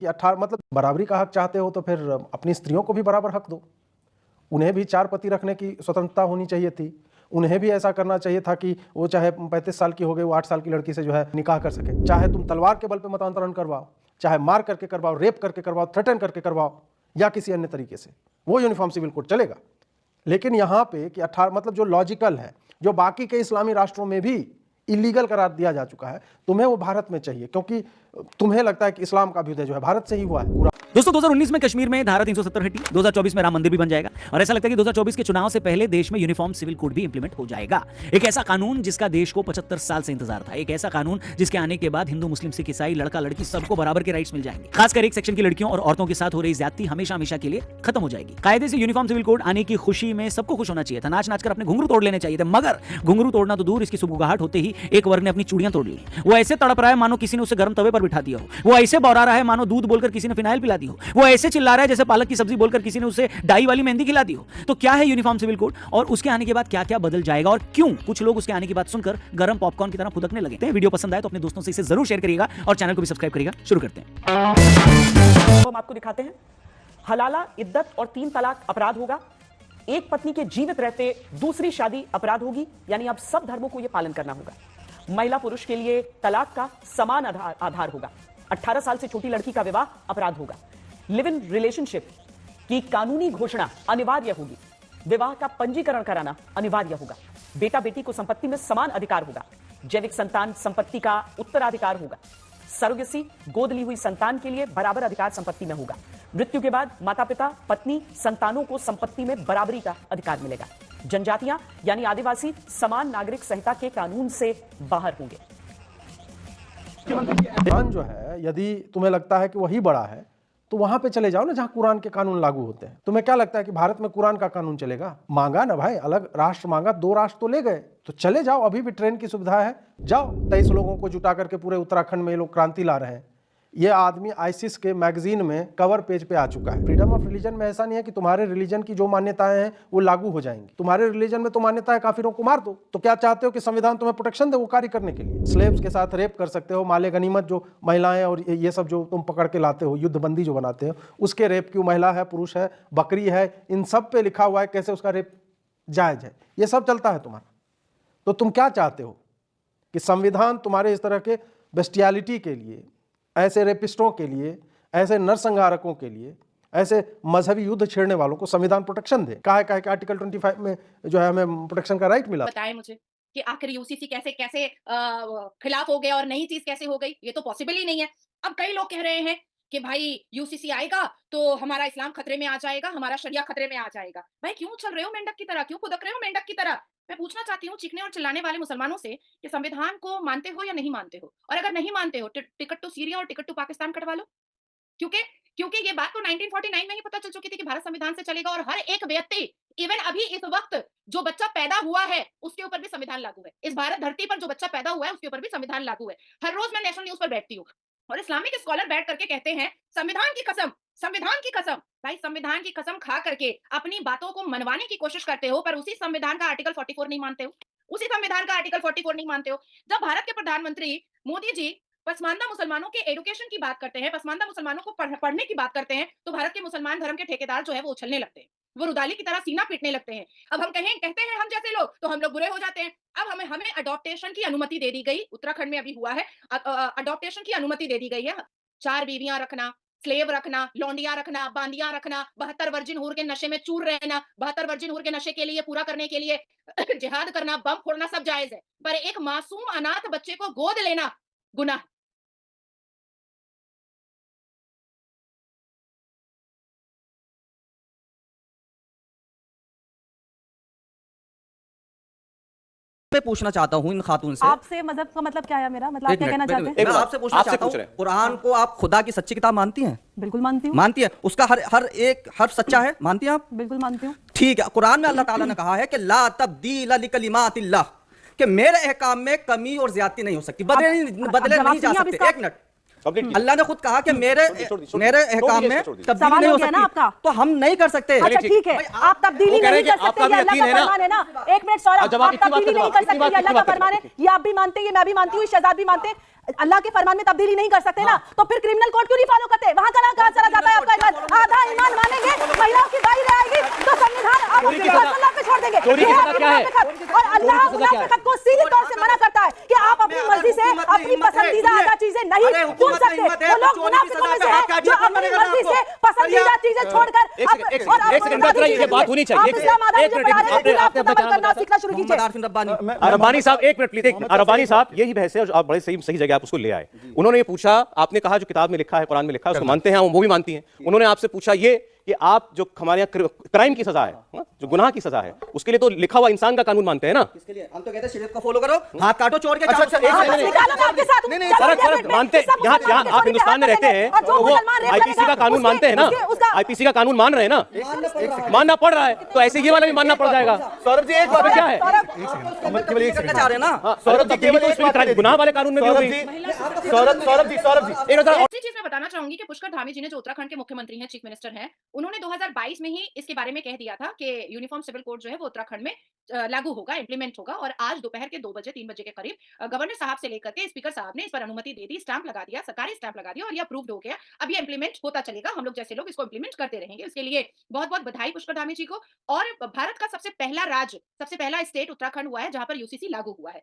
कि 18 मतलब बराबरी का हक चाहते हो तो फिर अपनी स्त्रियों को भी बराबर हक दो। उन्हें भी 4 पति रखने की स्वतंत्रता होनी चाहिए थी। उन्हें भी ऐसा करना चाहिए था कि वो चाहे 35 साल की हो गई, वो 8 साल की लड़की से जो है निकाह कर सके। चाहे तुम तलवार के बल पे मतांतरण करवाओ, चाहे मार करके करवाओ, रेप करके करवाओ, थ्रेटन करके करवाओ, या किसी अन्य तरीके से, वो यूनिफॉर्म सिविल कोड चलेगा। लेकिन यहाँ पे कि 18 मतलब जो लॉजिकल है, जो बाकी के इस्लामी राष्ट्रों में भी इलीगल करार दिया जा चुका है, तुम्हें वो भारत में चाहिए, क्योंकि तुम्हें लगता है कि इस्लाम का अभ्युदय जो है भारत से ही हुआ है पूरा। दोस्तों 2019 में कश्मीर में धारा 370 हटी, 2024 में राम मंदिर भी बन जाएगा और ऐसा लगता है कि 2024 के चुनाव से पहले देश में यूनिफॉर्म सिविल कोड भी इंप्लीमेंट हो जाएगा। एक ऐसा कानून जिसका देश को 75 साल से इंतजार था, एक ऐसा कानून जिसके आने के बाद हिंदू, मुस्लिम, सिख, ईसाई, लड़का लड़की सबको बराबर के राइट्स मिल जाएंगे। खासकर एक सेक्शन की लड़कियों और औरतों के साथ हो रही ज्यादती हमेशा हमेशा के लिए खत्म हो जाएगी। कायदे से यूनिफॉर्म सिविल कोड आने की खुशी में सबको खुश होना चाहिए था, नाच नाच कर अपने घुंघरू तोड़ लेने चाहिए थे, मगर घुंघरू तोड़ना तो दूर, इसकी सुबुगाहट होते ही एक वर्ग ने अपनी चूड़ियां तोड़ ली। वो ऐसे तड़प रहा है मानो किसी ने उसे गर्म तवे पर बिठा दिया हो, वो ऐसे बौरा रहा है मानो दूध बोलकर किसी ने फिनाइल पिला दी हो, वो ऐसे चिल्ला रहा है जैसे पालक की सब्जी बोलकर किसी ने उसे डाई वाली मेहंदी खिला दी हो। तो क्या है यूनिफॉर्म सिविल कोड और उसके आने के बाद क्या क्या बदल जाएगा और क्यों कुछ लोग उसके आने की बात सुनकर गरम पॉपकॉर्न की तरह फुदकने लगे? वीडियो पसंद आए तो अपने दोस्तों से इसे जरूर शेयर करिएगा और चैनल को भी सब्सक्राइब करिएगा। शुरू करते हैं। हम आपको दिखाते हैं हलाला, इद्दत और 3 तलाक अपराध होगा। एक पत्नी के जीवित रहते दूसरी शादी अपराध होगी, यानी अब सब धर्मों को यह पालन करना होगा। महिला पुरुष के लिए तलाक का समान आधार होगा। 18 साल से छोटी लड़की का विवाह अपराध होगा। लिव इन रिलेशनशिप की कानूनी घोषणा अनिवार्य होगी। विवाह का पंजीकरण कराना अनिवार्य होगा। बेटा बेटी को संपत्ति में समान अधिकार होगा। जैविक संतान संपत्ति का उत्तराधिकार होगा। सरोगेसी, गोद ली हुई संतान के लिए बराबर अधिकार संपत्ति में होगा। मृत्यु के बाद माता पिता, पत्नी, संतानों को संपत्ति में बराबरी का अधिकार मिलेगा। जनजातियां यानी आदिवासी समान नागरिक संहिता के कानून से बाहर होंगे। कुरान जो है, यदि तुम्हें लगता है कि वही बड़ा है तो वहां पे चले जाओ ना जहां कुरान के कानून लागू होते हैं। तुम्हें क्या लगता है कि भारत में कुरान का कानून चलेगा? मांगा ना भाई, अलग राष्ट्र मांगा, 2 राष्ट्र तो ले गए, तो चले जाओ, अभी भी ट्रेन की सुविधा है, जाओ। 23 लोगों को जुटा करके पूरे उत्तराखंड में ये लोग क्रांति ला रहे हैं। ये आदमी आईसिस के मैगजीन में कवर पेज पे आ चुका है। फ्रीडम ऑफ रिलीजन में ऐसा नहीं है कि तुम्हारे रिलीजन की जो मान्यताएं हैं वो लागू हो जाएंगी। तुम्हारे रिलीजन में तो मान्यता है काफिरों को मार दो, तो क्या चाहते हो कि संविधान तुम्हें प्रोटेक्शन दे वो कार्य करने के लिए? स्लेव्स के साथ रेप कर सकते हो, माले गनीमत जो महिलाएं और ये सब जो तुम पकड़ के लाते हो, युद्धबंदी जो बनाते हो, उसके रेप की महिला है, पुरुष है, बकरी है, इन सब पे लिखा हुआ है कैसे उसका रेप जायज है। ये सब चलता है तुम्हारा। तो तुम क्या चाहते हो कि संविधान तुम्हारे इस तरह के बेस्टियलिटी के लिए, ऐसे रेपिस्टों के लिए, ऐसे नरसंहारकों के लिए, ऐसे मजहबी युद्ध छेड़ने वालों को संविधान प्रोटेक्शन दे? काहे कि आर्टिकल 25 में जो है हमें प्रोटेक्शन का राइट मिला। बताएं मुझे कि आखिर यूसीसी कैसे कैसे खिलाफ हो गया और नई चीज कैसे हो गई? ये तो पॉसिबल ही नहीं है। अब कई लोग कह रहे हैं कि भाई यूसीसी आएगा तो हमारा इस्लाम खतरे में आ जाएगा, हमारा शरिया खतरे में आ जाएगा। भाई क्यों चल रहे हो मेंढक की तरह, क्यों खुदक रहे हो मेंढक की तरह? मैं पूछना चाहती हूँ चीखने और चिल्लाने वाले मुसलमानों से कि संविधान को मानते हो या नहीं मानते हो, और अगर नहीं मानते हो टिकट टू सीरिया और टिकट टू पाकिस्तान कटवा लो। क्योंकि क्योंकि ये बात तो 1949 में ही पता चल चुकी थी कि भारत संविधान से चलेगा और हर एक व्यक्ति, इवन अभी इस वक्त जो बच्चा पैदा हुआ है उसके ऊपर भी संविधान लागू है। इस भारत धरती पर जो बच्चा पैदा हुआ है उसके ऊपर भी संविधान लागू है। हर रोज मैं नेशनल न्यूज पर बैठती हूँ और इस्लामिक स्कॉलर बैठ करके कहते हैं संविधान की कसम, संविधान की कसम। भाई संविधान की कसम खा करके अपनी बातों को मनवाने की कोशिश करते हो, पर उसी संविधान का आर्टिकल 44 नहीं मानते हो, उसी संविधान का आर्टिकल 44 नहीं मानते हो। जब भारत के प्रधानमंत्री मोदी जी पसमानदा मुसलमानों के एडुकेशन की बात करते हैं, पसमानदा मुसलमानों को पढ़ने की बात करते हैं, तो भारत के मुसलमान धर्म के ठेकेदार जो है वो उछलने लगते हैं, वो रुदाली की तरह सीना पीटने लगते हैं। अब हम कहते हैं हम जैसे लोग, तो हम लोग बुरे हो जाते हैं। अब हमें अडॉप्टेशन की अनुमति दे दी गई, उत्तराखंड में अभी हुआ है, अडॉप्टेशन की अनुमति दे दी गई है। 4 बीवियां रखना, स्लेव रखना, लौंडिया रखना, बांदियां रखना, 72 वर्जिन हूर के नशे में चूर रहना, 72 वर्जिन हूर के नशे के लिए पूरा करने के लिए जिहाद करना, बम फोड़ना सब जायज है, पर एक मासूम अनाथ बच्चे को गोद लेना गुनाह। मैं पूछना चाहता हूं इन खातून से, आपसे मजहब का मतलब क्या है मेरा? मतलब आप क्या कहना चाहते हैं? मैं आपसे पूछना चाहता हूं, कुरान को आप खुदा की सच्ची किताब मानती हैं? बिल्कुल मानती हूँ। मानती है? उसका हर एक हर्फ सच्चा है? मानती हैं आप? बिल्कुल मानती हूँ। ठीक है। कुरान में अल्लाह ताला ने कहा है कि ला तब्दील लिकलिमातिल्लाह, कि मेरे अहकाम में कमी और ज्यादती नहीं हो सकती, बदले नहीं जा सकते। एक मिनट, Completely. अल्लाह ने खुद कहा कि मेरे छोड़ दी, छोड़ दी। मेरे छोड़ दी, अहकाम में छोड़ दी। तब्दीली सवाल नहीं हो हो गया ना सकती, आपका। तो हम नहीं कर सकते। अच्छा ठीक है, आप तब्दीली वो कह रहे नहीं हैं कर कि आपका सकते, ये भी अल्लाह यकीन का है ना? फरमान है ना। एक मिनट सौरभ, जब आप इतनी बात तब्दीली करते नहीं हो, कर इतनी सकते, ये बात अल्लाह का करते हो, फरमान है, ये आप भी मानते हैं, ये मैं भी मानती हूँ, शहजाद भी मानते हैं। अल्लाह के फरमान में तब्दीली नहीं कर सकते ना, तो फिर क्रिमिनल कोड क्यों नहीं फॉलो करते? वहां कहाँ चला जाता है आपका ईमान? आधा ईमान मानेंगे, महिलाओं की बारी रहेगी, तो संविधान आप चोरी की अपनी सजा- अल्लाह पे छोड़ देंगे। चोरी की ये सजा है क्या है? मुनाफिकत। और अल्लाह चोरी की सजा क्या है? मुनाफिकत को सीधे तौर से मना करता है कि आप अपनी मर्जी से अपनी पसंदीदा आधा चीजें नहीं चुन सकते। वो लोग मुनाफिकों में से हैं जो अपनी मर्जी से पसंदीदा चीजें छोड़कर एक सेकंड बैठ रही है, ये बात होनी चाहिए। आप इस्लाम आधा एक जो मिनट, पढ़ा रहे हैं, आपने- लेकिन आपने आपको अपना अमल करना सीखना शुरू कीजिए। मोहम्मद आरिफ रब्बानी, अरबानी साहब एक मिनट प्लीज, एक मिनट। अरबानी साहब यही बहस है, और आप बड़े सही जगह आप उसको ले आए। उन्होंने ये पूछा, आपने कहा जो किताब में लिखा है, कुरान में लिखा है, उसको मानते हैं, वो भी मानती हैं। उन्होंने आपसे पूछा ये कि आप जो हमारे यहाँ क्राइम की सजा है, जो गुनाह की सजा है, उसके लिए तो लिखा हुआ इंसान का कानून मानते हैं ना? इसके लिए हम तो कहते हैं शरीयत को फॉलो करो, हाथ काटो चोर के। अच्छा, एक हाँ, सेकंड। बस निकालो ना आपके साथ। नहीं, चलो, फर्क ये मानते, सब यहाँ मुसलमान के आप चोरी हिंदुस्तान में पे रहते हाथ हैं, लगाएंगे, और जो तो वो मुसलमान रेप आईपीसी का करेगा, कानून उसके- मानते हैं ना? उसका- आईपीसी का कानून मान रहे हैं ना? मानना पड़ रहा है, तो ऐसे ये वाला भी मानना पड़ जाएगा। सौरभ जी एक अब क्या है? केवल एक करना चाह रहे हैं ना। सौरभ जी केवल तो गुनाह वाले कानून में भी हो सौरभ गई। जी सौरभ जी एक हजार दूसरी चीज मैं बताना चाहूंगी कि पुष्कर धामी जी ने, जो उत्तराखंड के मुख्यमंत्री हैं, चीफ मिनिस्टर हैं, उन्होंने 2022 में ही इसके बारे में कह दिया था कि यूनिफॉर्म सिविल कोड जो है वो उत्तराखंड में लागू होगा, इंप्लीमेंट होगा। और आज दोपहर के 2 बजे 3 बजे के करीब गवर्नर साहब से लेकर के स्पीकर साहब ने इस पर अनुमति दे दी, स्टैंप लगा दिया, सरकारी स्टैंप लगा दिया, और ये अप्रूव्ड हो गया। अब ये इंप्लीमेंट होता चलेगा, हम लोग जैसे लोग इसको इंप्लीमेंट करते रहेंगे। इसके लिए बहुत बहुत बधाई पुष्कर धामी जी को। और भारत का सबसे पहला राज्य, सबसे पहला स्टेट उत्तराखंड हुआ है जहां पर यूसीसी लागू हुआ है।